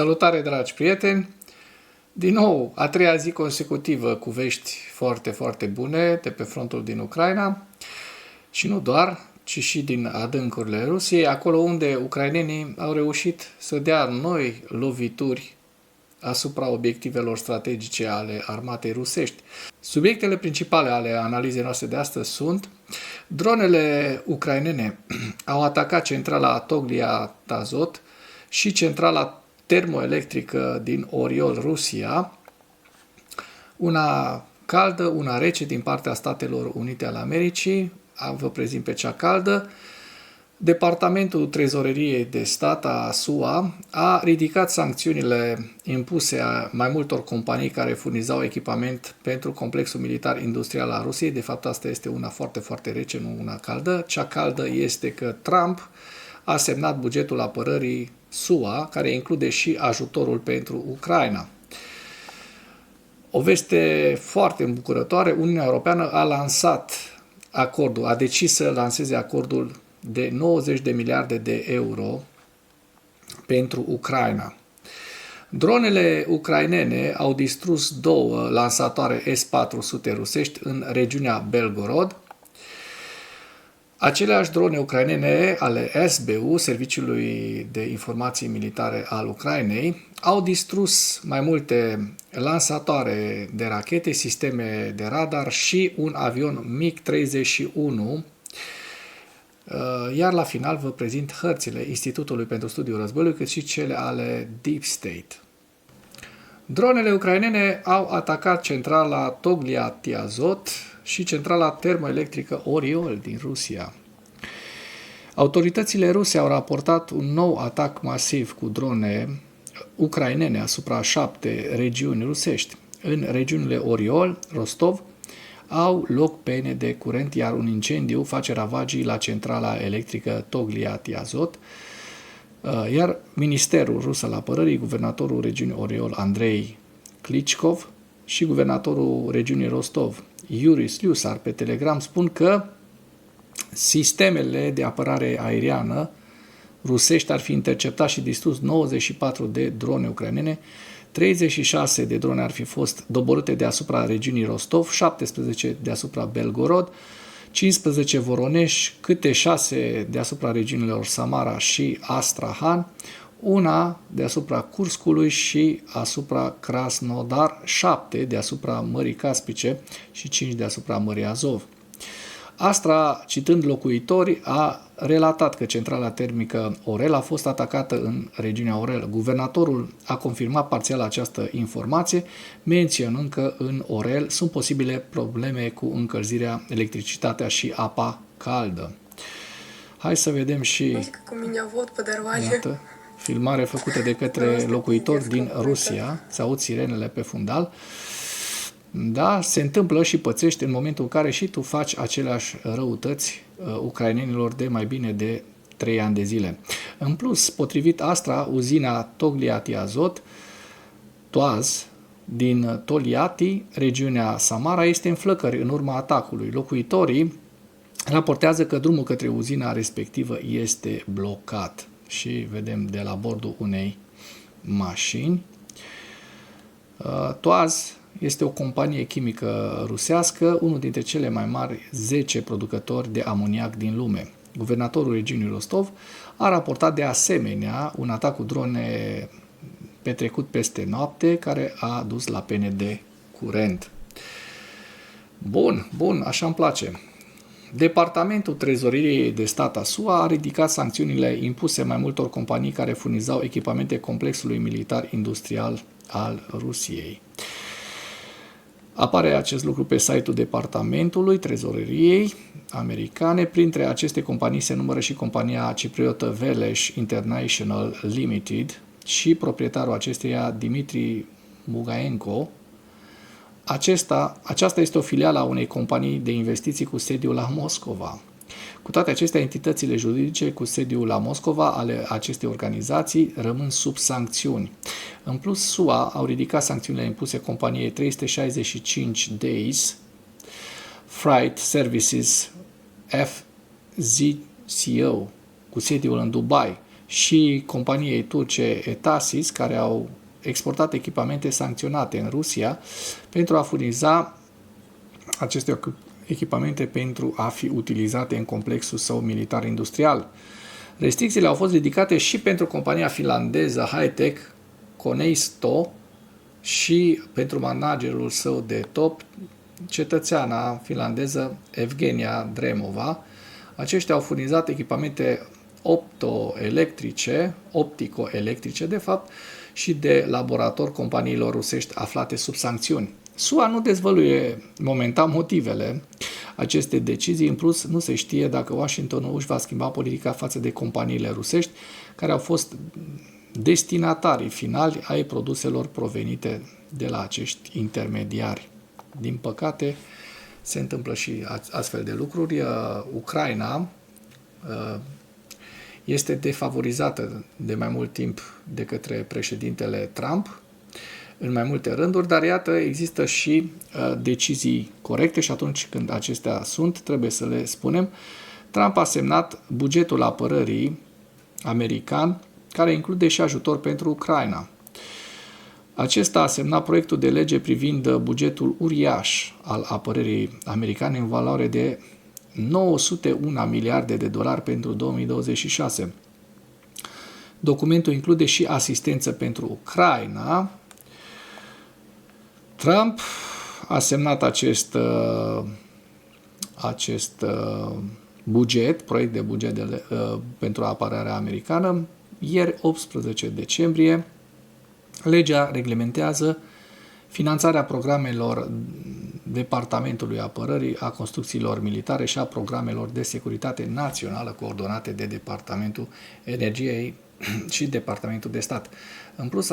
Salutare, dragi prieteni! Din nou, a treia zi consecutivă cu vești foarte, foarte bune de pe frontul din Ucraina și nu doar, ci și din adâncurile Rusiei, acolo unde ucrainenii au reușit să dea noi lovituri asupra obiectivelor strategice ale armatei rusești. Subiectele principale ale analizei noastre de astăzi sunt: dronele ucrainene au atacat centrala Toglia Tazot și centrala termoelectrică din Oriol, Rusia, una caldă, una rece din partea Statelor Unite ale Americii. Vă prezint pe cea caldă. Departamentul Trezoreriei de Stat a SUA a ridicat sancțiunile impuse a mai multor companii care furnizau echipament pentru complexul militar industrial al Rusiei. De fapt, asta este una foarte, foarte rece, nu una caldă. Cea caldă este că Trump a semnat bugetul apărării SUA, care include și ajutorul pentru Ucraina. O veste foarte îmbucurătoare: Uniunea Europeană a lansat acordul, a decis să lanseze acordul de 90 de miliarde de euro pentru Ucraina. Dronele ucrainene au distrus două lansatoare S-400 rusești în regiunea Belgorod. Aceleași drone ucrainene ale SBU, Serviciului de Informații Militare al Ucrainei, au distrus mai multe lansatoare de rachete, sisteme de radar și un avion MiG-31. Iar la final vă prezint hărțile Institutului pentru Studiul Războiului, cât și cele ale Deep State. Dronele ucrainene au atacat centrala Toglia Tazot și centrala termoelectrică Oriol din Rusia. Autoritățile ruse au raportat un nou atac masiv cu drone ucrainene asupra 7 regiuni rusești. În regiunile Oriol, Rostov, au loc pene de curent, iar un incendiu face ravagii la centrala electrică Toglia Tazot, iar Ministerul Rus al Apărării, guvernatorul regiunii Oriol Andrei Klichkov și guvernatorul regiunii Rostov Yuri Slyusar pe Telegram spun că sistemele de apărare aeriană rusești ar fi interceptat și distrus 94 de drone ucrainene, 36 de drone ar fi fost doborâte deasupra regiunii Rostov, 17 deasupra Belgorod, 15 Voroneș, câte 6 deasupra regiunilor Samara și Astrahan, una deasupra Kurskului și asupra Krasnodar, 7 deasupra Mării Caspice și 5 deasupra Mării Azov. Astra, citând locuitori, a relatat că centrala termică Orel a fost atacată în regiunea Orel. Guvernatorul a confirmat parțial această informație, menționând că în Orel sunt posibile probleme cu încălzirea, electricitatea și apa caldă. Hai să vedem și iată, filmare făcută de către locuitori din Rusia. Se aud sirenele pe fundal. Da, se întâmplă și pățești în momentul în care și tu faci aceleași răutăți ucrainenilor de mai bine de 3 ani de zile. În plus, potrivit Astra, uzina Toglia Tazot, Toaz, din Toliati, regiunea Samara, este în flăcări în urma atacului. Locuitorii raportează că drumul către uzina respectivă este blocat. Și vedem de la bordul unei mașini. Toaz este o companie chimică rusească, unul dintre cele mai mari 10 producători de amoniac din lume. Guvernatorul regiunii Rostov a raportat de asemenea un atac cu drone petrecut peste noapte, care a dus la pene de curent. Bun, așa îmi place. Departamentul Trezoreriei de Stat a SUA a ridicat sancțiunile impuse mai multor companii care furnizau echipamente complexului militar industrial al Rusiei. Apare acest lucru pe site-ul Departamentului Trezoreriei americane. Printre aceste companii se numără și compania cipriotă Veles International Limited și proprietarul acesteia Dimitri Mugaenko. Aceasta este o filială a unei companii de investiții cu sediul la Moscova. Cu toate acestea, entitățile juridice cu sediul la Moscova ale acestei organizații rămân sub sancțiuni. În plus, SUA au ridicat sancțiunile impuse companiei 365 Days Freight Services FZCO cu sediul în Dubai și companiei turce Etasis, care au exportat echipamente sancționate în Rusia pentru a furniza aceste echipamente pentru a fi utilizate în complexul său militar-industrial. Restricțiile au fost ridicate și pentru compania finlandeză high-tech Koneisto și pentru managerul său de top, cetățeana finlandeză Evgenia Dremova. Aceștia au furnizat echipamente optico-electrice, de fapt, și de laborator companiilor rusești aflate sub sancțiuni. SUA nu dezvăluie momentan motivele acestei decizii. În plus, nu se știe dacă Washingtonul își va schimba politica față de companiile rusești care au fost destinatarii finali ai produselor provenite de la acești intermediari. Din păcate, se întâmplă și astfel de lucruri. Ucraina este defavorizată de mai mult timp de către președintele Trump, în mai multe rânduri, dar iată, există și decizii corecte și atunci când acestea sunt, trebuie să le spunem. Trump a semnat bugetul apărării american, care include și ajutor pentru Ucraina. Acesta a semnat proiectul de lege privind bugetul uriaș al apărării americane în valoare de 901 miliarde de dolari pentru 2026. Documentul include și asistență pentru Ucraina. Trump a semnat acest buget, proiect de buget pentru apărarea americană, ieri 18 decembrie. Legea reglementează finanțarea programelor Departamentului Apărării, a construcțiilor militare și a programelor de securitate națională coordonate de Departamentul Energiei și Departamentul de Stat. În plus,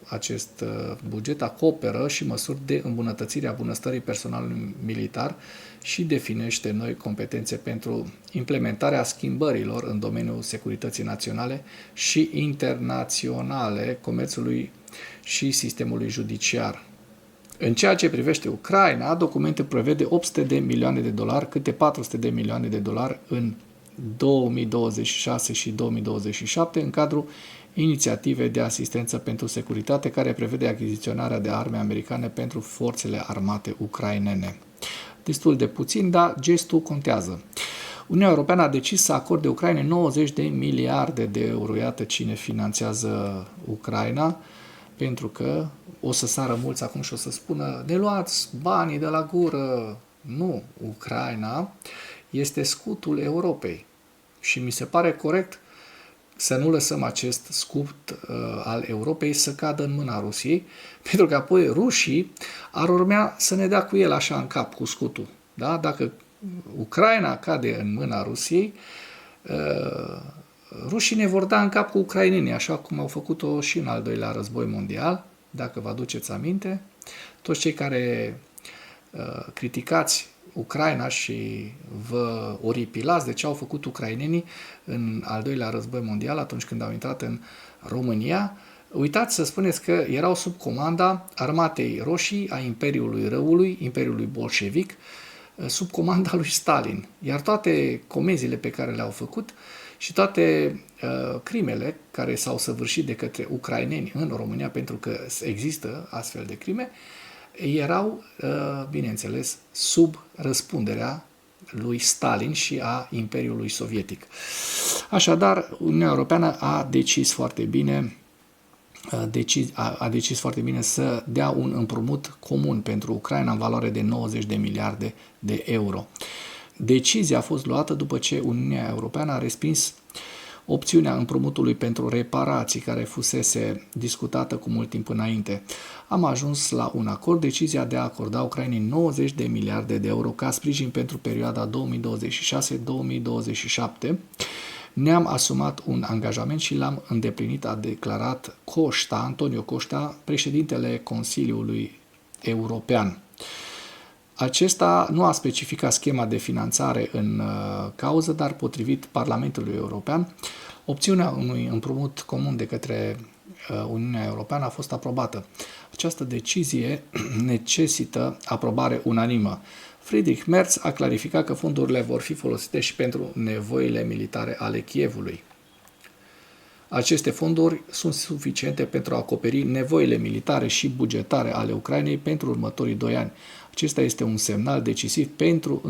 acest buget acoperă și măsuri de îmbunătățire a bunăstării personalului militar și definește noi competențe pentru implementarea schimbărilor în domeniul securității naționale și internaționale, comerțului și sistemului judiciar. În ceea ce privește Ucraina, documentul prevede 800 de milioane de dolari, câte 400 de milioane de dolari în 2026 și 2027 în cadrul inițiativei de asistență pentru securitate care prevede achiziționarea de arme americane pentru forțele armate ucrainene. Destul de puțin, dar gestul contează. Uniunea Europeană a decis să acorde Ucrainei 90 de miliarde de euro. Iată cine finanțează Ucraina, pentru că o să sară mulți acum și o să spună ne luați banii de la gură. Nu, Ucraina este scutul Europei și mi se pare corect să nu lăsăm acest scut al Europei să cadă în mâna Rusiei, pentru că apoi rușii ar urmea să ne dea cu el așa în cap, cu scutul. Da? Dacă Ucraina cade în mâna Rusiei, rușii ne vor da în cap cu ucrainenii, așa cum au făcut-o și în al doilea război mondial, dacă vă aduceți aminte. Toți cei care criticați Ucraina și vă oripilați de ce au făcut ucrainenii în al doilea război mondial atunci când au intrat în România, uitați să spuneți că erau sub comanda Armatei Roșii a Imperiului Răului, Imperiului Bolșevic, sub comanda lui Stalin. Iar toate comenzile pe care le-au făcut și toate crimele care s-au săvârșit de către ucraineni în România, pentru că există astfel de crime, erau, bineînțeles, sub răspunderea lui Stalin și a Imperiului Sovietic. Așadar, Uniunea Europeană a decis foarte bine să dea un împrumut comun pentru Ucraina în valoare de 90 de miliarde de euro. Decizia a fost luată după ce Uniunea Europeană a respins opțiunea împrumutului pentru reparații care fusese discutată cu mult timp înainte. Am ajuns la un acord, decizia de a acorda Ucrainei 90 de miliarde de euro ca sprijin pentru perioada 2026-2027. Ne-am asumat un angajament și l-am îndeplinit, a declarat Antonio Costa, președintele Consiliului European. Acesta nu a specificat schema de finanțare în cauză, dar potrivit Parlamentului European, opțiunea unui împrumut comun de către Uniunea Europeană a fost aprobată. Această decizie necesită aprobare unanimă. Friedrich Merz a clarificat că fondurile vor fi folosite și pentru nevoile militare ale Kievului. Aceste fonduri sunt suficiente pentru a acoperi nevoile militare și bugetare ale Ucrainei pentru următorii 2 ani. Acesta este un semnal decisiv pentru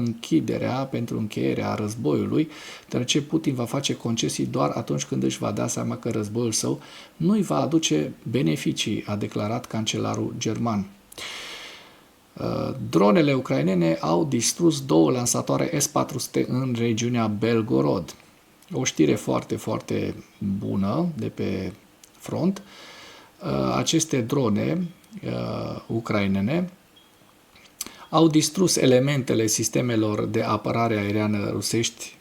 încheierea războiului, deoarece Putin va face concesii doar atunci când își va da seama că războiul său nu îi va aduce beneficii, a declarat cancelarul german. Dronele ucrainene au distrus 2 lansatoare S-400 în regiunea Belgorod. O știre foarte, foarte bună de pe front. Aceste drone ucrainene au distrus elementele sistemelor de apărare aeriană rusești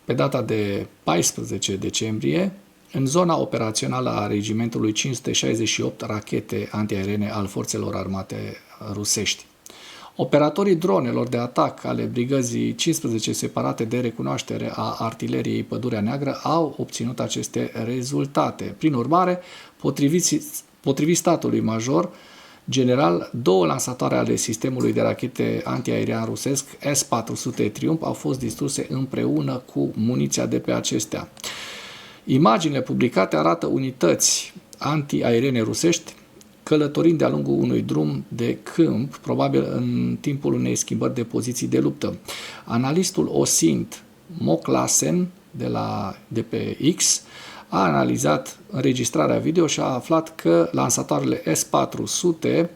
pe data de 14 decembrie în zona operațională a regimentului 568 rachete antiaeriene al forțelor armate rusești. Operatorii dronelor de atac ale brigăzii 15 separate de recunoaștere a artileriei Pădurea Neagră au obținut aceste rezultate. Prin urmare, potrivit statului major general, 2 lansatoare ale sistemului de rachete antiaerian rusesc S-400 Triumph au fost distruse împreună cu muniția de pe acestea. Imaginile publicate arată unități antiaeriene rusești călătorind de-a lungul unui drum de câmp, probabil în timpul unei schimbări de poziții de luptă. Analistul Osint Moklasen de pe X a analizat înregistrarea video și a aflat că lansatoarele S-400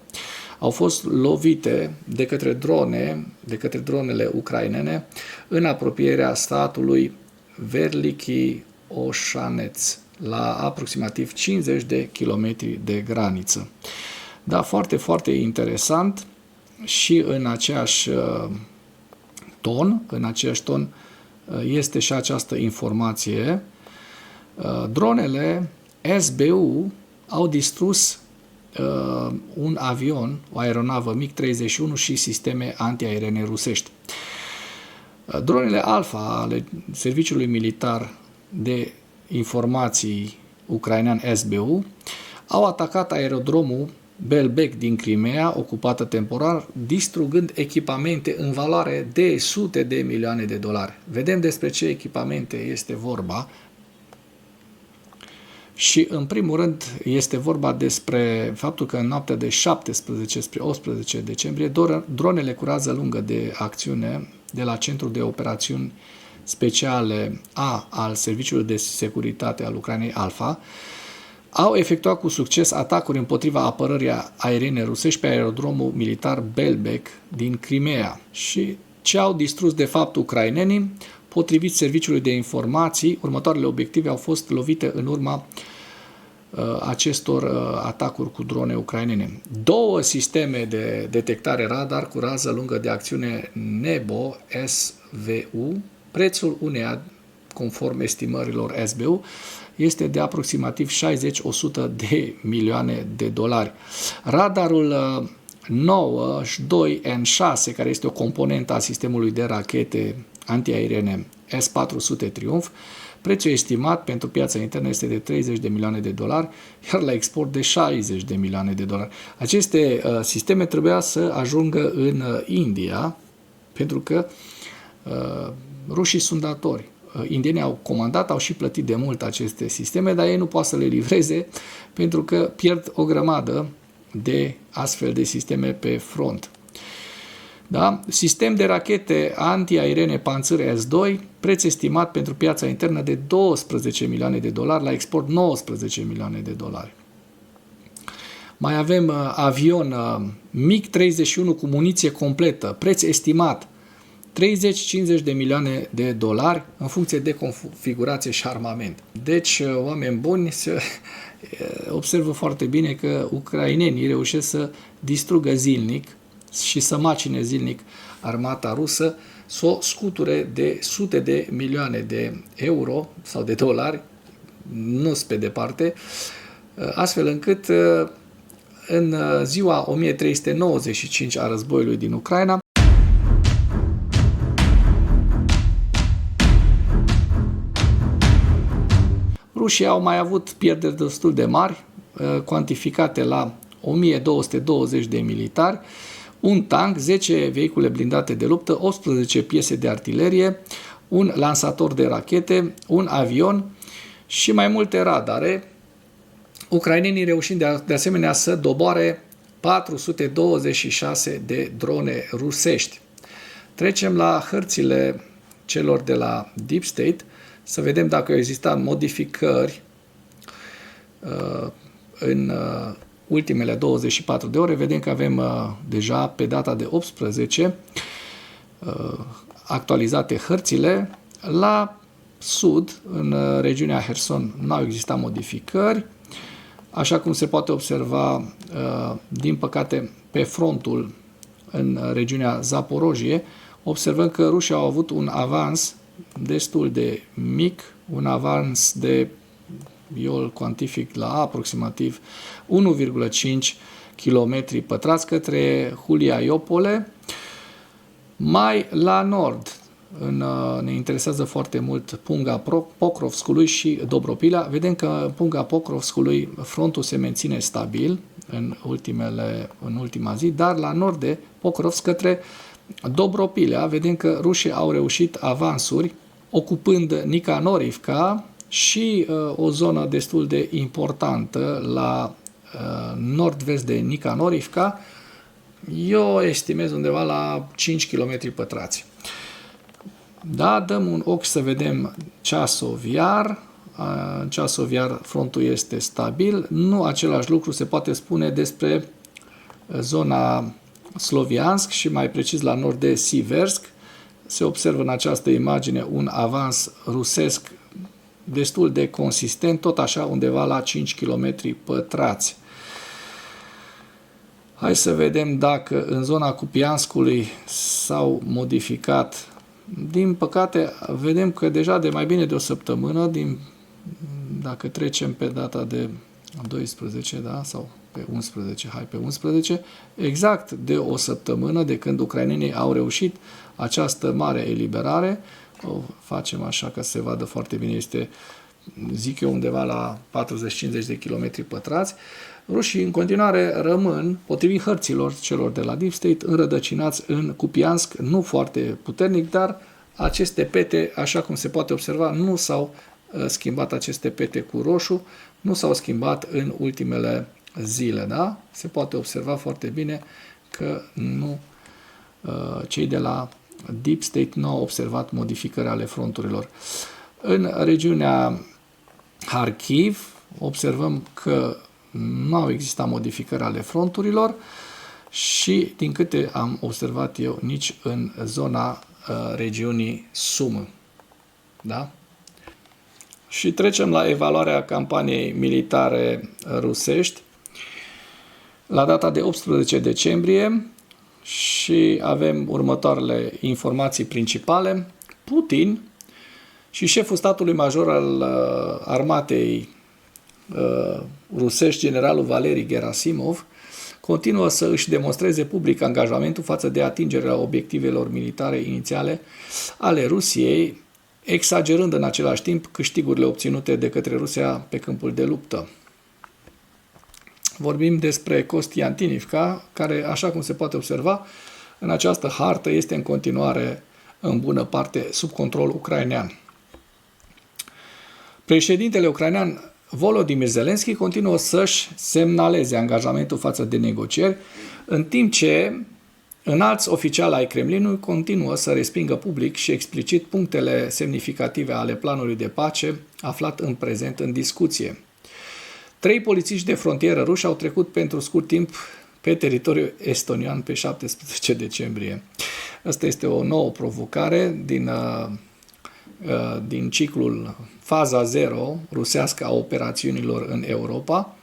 au fost lovite de către dronele ucrainene în apropierea statului Verlikhi Oșaneț, la aproximativ 50 de kilometri de graniță. Da, foarte, foarte interesant și în aceeași ton este și această informație. Dronele SBU au distrus un avion, o aeronavă MiG-31 și sisteme antiaeriene rusești. Dronele Alpha ale Serviciului Militar de Informații ucrainean SBU au atacat aerodromul Belbek din Crimea, ocupată temporar, distrugând echipamente în valoare de sute de milioane de dolari. Vedem despre ce echipamente este vorba. Și, în primul rând, este vorba despre faptul că în noaptea de 17 spre 18 decembrie, dronele cu rază lungă de acțiune de la Centrul de Operațiuni Speciale al Serviciului de Securitate al Ucrainei Alpha au efectuat cu succes atacuri împotriva apărării aeriene rusești pe aerodromul militar Belbek din Crimea. Și ce au distrus de fapt ucrainenii? Potrivit Serviciului de Informații, următoarele obiective au fost lovite în urma acestor atacuri cu drone ucrainene. 2 sisteme de detectare radar cu rază lungă de acțiune Nebo SVU. Prețul uneia, conform estimărilor SBU, este de aproximativ 60-100 de milioane de dolari. Radarul 92N6, care este o componentă a sistemului de rachete antiaeriene S-400 Triumph, prețul estimat pentru piața internă este de 30 de milioane de dolari, iar la export de 60 de milioane de dolari. Aceste sisteme trebuia să ajungă în India, pentru că rușii sunt datori. Indienii au comandat, au și plătit de mult aceste sisteme, dar ei nu pot să le livreze pentru că pierd o grămadă de astfel de sisteme pe front. Da? Sistem de rachete antiaeriene Pantsir S-2, preț estimat pentru piața internă de 12 milioane de dolari, la export 19 milioane de dolari. Mai avem avion MiG-31 cu muniție completă, preț estimat 30-50 de milioane de dolari în funcție de configurație și armament. Deci, oameni buni, se observă foarte bine că ucrainenii reușesc să distrugă zilnic și să macine zilnic armata rusă, să o scuture de sute de milioane de euro sau de dolari, nu-s pe departe, astfel încât în ziua 1395 a războiului din Ucraina, rușii au mai avut pierderi destul de mari, cuantificate la 1220 de militari, un tank, 10 vehicule blindate de luptă, 18 piese de artilerie, un lansator de rachete, un avion și mai multe radare, ucrainenii reușind de asemenea să doboare 426 de drone rusești. Trecem la hărțile celor de la Deep State, să vedem dacă au existat modificări în ultimele 24 de ore. Vedem că avem deja pe data de 18 actualizate hărțile. La sud, în regiunea Herson, nu au existat modificări. Așa cum se poate observa, din păcate, pe frontul în regiunea Zaporojie, observăm că rușii au avut un avans destul de mic, un avans de, eu îl cuantific la aproximativ 1,5 km pătrați către Hulia Iopole. Mai la nord, ne interesează foarte mult Punga Pokrovskului și Dobropila. Vedem că în Punga Pokrovskului frontul se menține stabil în ultima zi, dar la nord de Pokrovsk către Dobropila vedem că rușii au reușit avansuri ocupând Nikanorivka și o zonă destul de importantă la nord-vest de Nikanorivka. Eu estimez undeva la 5 km pătrați. Da, dăm un ochi să vedem Ceasov Iar. În Ceasov Iar frontul este stabil. Nu același lucru se poate spune despre zona Sloviansk și mai precis la nord de Siversk. Se observă în această imagine un avans rusesc destul de consistent, tot așa undeva la 5 km pătrați. Hai să vedem dacă în zona Kupianskului s-au modificat. Din păcate, vedem că deja de mai bine de o săptămână, dacă trecem pe data de 12, da, sau pe 11, pe 11, exact de o săptămână de când ucrainenii au reușit această mare eliberare. O facem așa ca să se vadă foarte bine, este, zic eu, undeva la 40-50 de km pătrați. Rușii în continuare rămân, potrivit hărților celor de la Deep State, înrădăcinați în Kupiansk, nu foarte puternic, dar aceste pete, așa cum se poate observa, nu s-au schimbat, aceste pete cu roșu, nu s-au schimbat în ultimele zile. Da? Se poate observa foarte bine că nu, cei de la Deep State nu au observat modificări ale fronturilor. În regiunea Kharkiv observăm că nu au existat modificări ale fronturilor și, din câte am observat eu, nici în zona regiunii Sumă. Da? Și trecem la evaluarea campaniei militare rusești la data de 18 decembrie și avem următoarele informații principale. Putin și șeful statului major al armatei rusești, generalul Valeri Gerasimov, continuă să își demonstreze public angajamentul față de atingerea obiectivelor militare inițiale ale Rusiei, exagerând în același timp câștigurile obținute de către Rusia pe câmpul de luptă. Vorbim despre Kostiantinivka, care, așa cum se poate observa, în această hartă este în continuare în bună parte sub control ucrainean. Președintele ucrainean Volodymyr Zelensky continuă să-și semnaleze angajamentul față de negocieri, în timp ce înalți oficiali ai Kremlinului continuă să respingă public și explicit punctele semnificative ale planului de pace aflat în prezent în discuție. 3 polițiști de frontieră ruși au trecut pentru scurt timp pe teritoriul estonian pe 17 decembrie. Asta este o nouă provocare din ciclul faza 0 rusească a operațiunilor în Europa.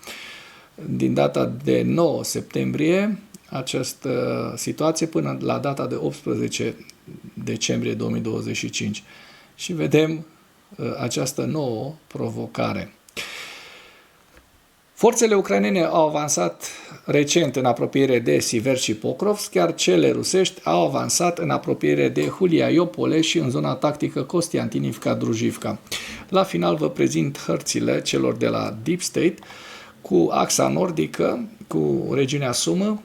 Din data de 9 septembrie, această situație până la data de 18 decembrie 2025. Și vedem această nouă provocare. Forțele ucrainene au avansat recent în apropiere de Siversk și Pokrovsk, chiar cele rusești au avansat în apropiere de Hulia Iopole și în zona tactică Kostiantinivka-Drujivka. La final vă prezint hărțile celor de la Deep State cu axa nordică, cu regiunea Sumă,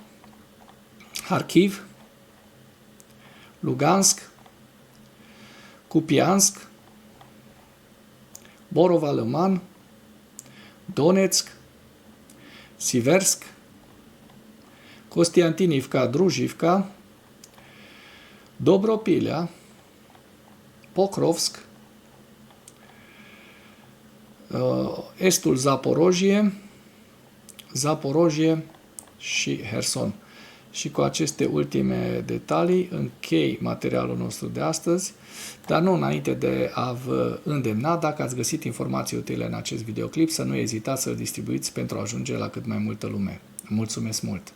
Kharkiv, Lugansk, Kupiansk, Borova-Lăman, Donetsk, Siversk, Costiantinivka, Drujivka, Dobropilea, Pokrovsk, estul Zaporojie și Herson. Și cu aceste ultime detalii închei materialul nostru de astăzi, dar nu înainte de a vă îndemna, dacă ați găsit informații utile în acest videoclip, să nu ezitați să-l distribuiți pentru a ajunge la cât mai multă lume. Mulțumesc mult!